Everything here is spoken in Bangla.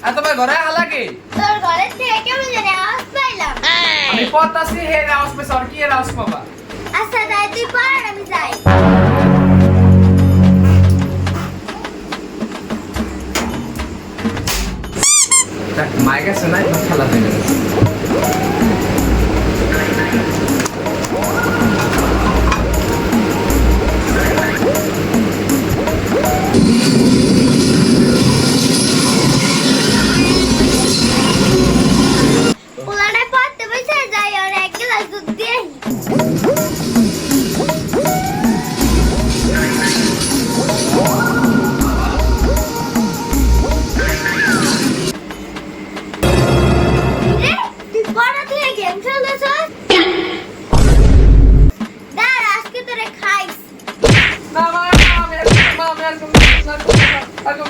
আর তোমার ঘরে আলাকে তোর ঘরের থেকে কেমন জানি আওয়াজ পাইলাম। আমি পড়তাছি হে আওয়াজ পেছ আর কি এর আওয়াজ পাবা আচ্ছা তাই তুই পড় আমি যাই। দেখ মাইক আছে না এখন খেলা হয়ে গেছে পোলাটা পড়তে বসে যাই আর এক গ্লাস দুধ দিয়ে আহি। রে, তুই পড়া থেকে গেম খেলতেছস? দাঁড়া, আজকে তোরে খাইস। না মা আমি আর